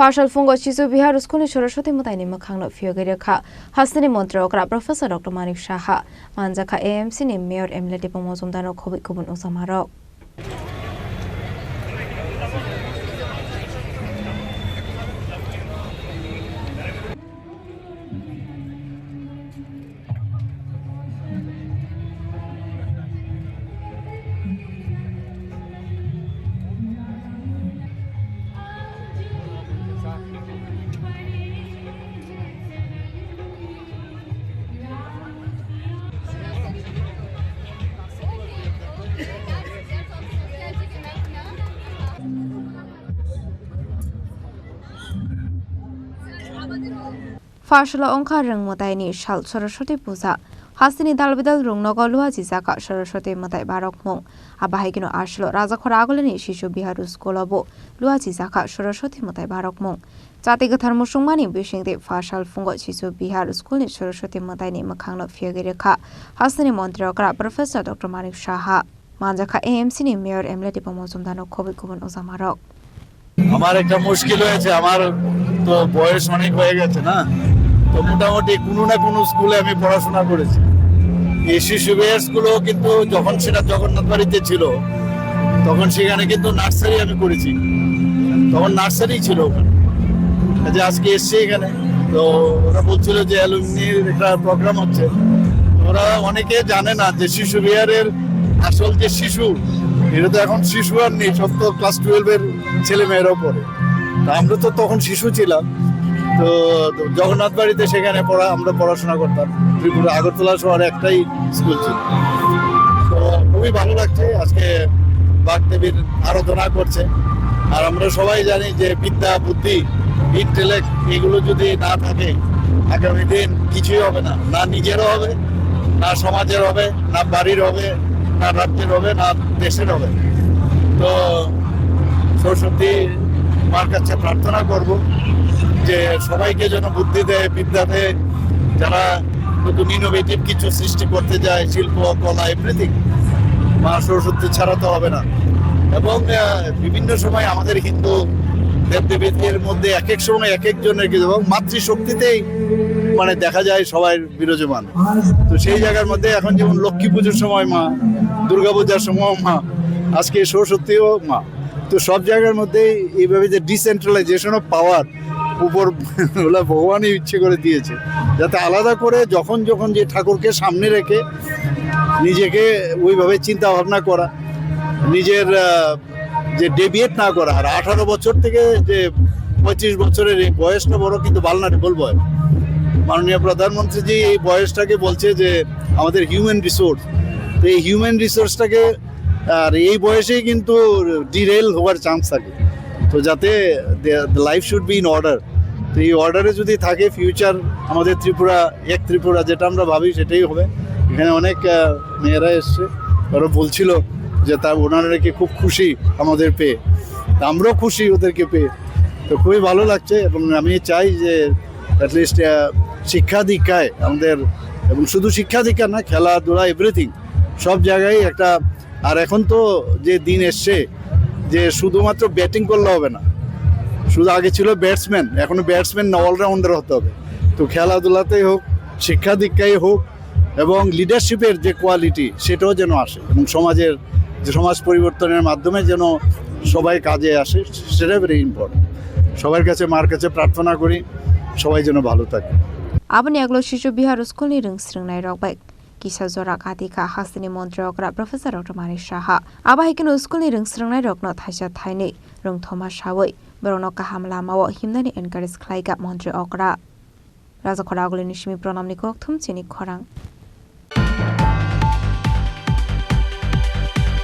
Fashal fungo chisu bihar skuli Saraswati mutaini makhangno fiogere Hasani Montreal Professor Dr. Manik Shaha Manjaka AMC ni Mayor Emily Pomozumdano Kobit Kubun Osamaro Fashala Onka Rang Mutaini Shal Saraswati Puza Hasini Dalbidal Rung Nogolua Zizaka Saraswati Mutai Barok Mong Abahikino Ashlo Raza Koragolani Shishu Biharus Kolabo Lua Zizaka Saraswati Mutai Barok Mong Jatigathar Mushungmani wishing the Fashal Fungo Chisu Bihar School in Saraswati Mutaini Makangno Fiogireka Hasini Montreal Professor Dr. Manik Shaha Manjaka AMC ni Mayor Emily Pomozumdano Kobit Kubun Osamarok আমার একটা মুশকিল হয়েছে আমার তো বয়স অনেক হয়ে গেছে না তো মোটামুটি কোনো না কোনো স্কুলে আমি পড়াশোনা করেছি এই শিশু বিহার স্কুলও কিন্তু যখন সেটা জগন্নাথ বাড়িতে ছিল তখন সেখানে কিন্তু নার্সারি আমি করেছি তখন নার্সারি ছিল ওখানে যে আজকে এসছে এখানে তো ওরা বলছিল যে অ্যালুমিনির একটা প্রোগ্রাম হচ্ছে ওরা অনেকে জানে না যে শিশু বিহারের আসল যে শিশু এটা তো এখন শিশু আর নেই সব তো ক্লাস 12 এর ছেলে মেয়েরাও পড়ে আমরা তো তখন শিশু ছিলাম তো জগন্নাথ বাড়িতে সেখানে আমরা পড়াশোনা করতাম ত্রিপুরা আগরতলা শহরে একটাই স্কুল ছিল তো খুবই ভালো লাগছে আজকে বাগদেবীর আরাধনা করছে আর আমরা সবাই জানি যে বিদ্যা বুদ্ধি ইন্টেলেক্ট এগুলো যদি না থাকে আগামী দিন কিছুই হবে না না নিজেরও হবে না সমাজের হবে না বাড়ির হবে না রাজ্যের হবে না দেশের হবে তো সরস্বতী মার কাছে প্রার্থনা করব যে সবাইকে যেন বুদ্ধি দেয় বিদ্যা দেয় যারা নতুন ইনোভেটিভ কিছু সৃষ্টি করতে যায় শিল্প কলা এভরিথিং মা সরস্বতী ছাড়া তো হবে না এবং বিভিন্ন সময় আমাদের হিন্দু দেবদেবীদের মধ্যে এক এক সময় এক একজনের এবং মাতৃশক্তিতেই মানে দেখা যায় সবাই বিরাজমান তো সেই জায়গার মধ্যে এখন যেমন লক্ষ্মী পুজোর সময় মা দুর্গা পূজার সময় মা আজকে সরস্বতীও মা তো সব জায়গার মধ্যে এইভাবে যে ডিসেন্ট্রালাইজেশন অফ পাওয়ার উপর ভগবানই ইচ্ছে করে দিয়েছে যাতে আলাদা করে যখন যখন যে ঠাকুরকে সামনে রেখে নিজেকে ওইভাবে চিন্তা ভাবনা করা নিজের যে ডেভিয়েট না করা আর 18 বছর থেকে যে 25 বছরের এই বয়সটা বড় কিন্তু ভালনারেবল বয়স মাননীয় প্রধানমন্ত্রীজি এই বয়সটাকে বলছে যে আমাদের হিউম্যান রিসোর্স তো এই হিউম্যান রিসোর্সটাকে আর এই বয়সেই কিন্তু ডিরেল হওয়ার চান্স থাকে তো যাতে life should be in order তো এই অর্ডারে যদি থাকে ফিউচার আমাদের ত্রিপুরা এক ত্রিপুরা যেটা আমরা ভাবি সেটাই হবে এখানে অনেক মেয়েরা এসছে ওরা বলছিল যে ওনারা কি খুব খুশি আমাদের পেয়ে আমরাও খুশি ওদেরকে পেয়ে তো খুবই ভালো লাগছে এবং আমি চাই যে অ্যাটলিস্ট শিক্ষা দীক্ষায় আমাদের এবং শুধু শিক্ষা দীক্ষা না খেলাধুলা এভরিথিং সব জায়গায় একটা আর এখন তো যে দিন এসছে যে শুধুমাত্র ব্যাটিং করলে হবে না শুধু আগে ছিল ব্যাটসম্যান এখনো ব্যাটসম্যান না অলরাউন্ডার হতে হবে তো খেলাধুলাতেই হোক শিক্ষা দীক্ষায় হোক এবং লিডারশিপের যে কোয়ালিটি সেটাও যেন আসে এবং সমাজের যে সমাজ পরিবর্তনের মাধ্যমে যেন সবাই কাজে আসে সেটা ভেরি ইম্পর্টেন্ট সবার কাছে মার কাছে প্রার্থনা করি সবাই যেন ভালো থাকে Abani aglo Shishu Bihar School ni rung sringnai rokbek Kisha Zora Katika Hasini Montreal Professor Dr. Manik Shaha Abahikino School ni rung sringnai rokno thaisa thaini rung Thomas Shawoi Brono Kahamla Mawo Himnani encourage Klaiga Montreal Raza Koragoli Nishimi Pronamni Kokthum Chini Korang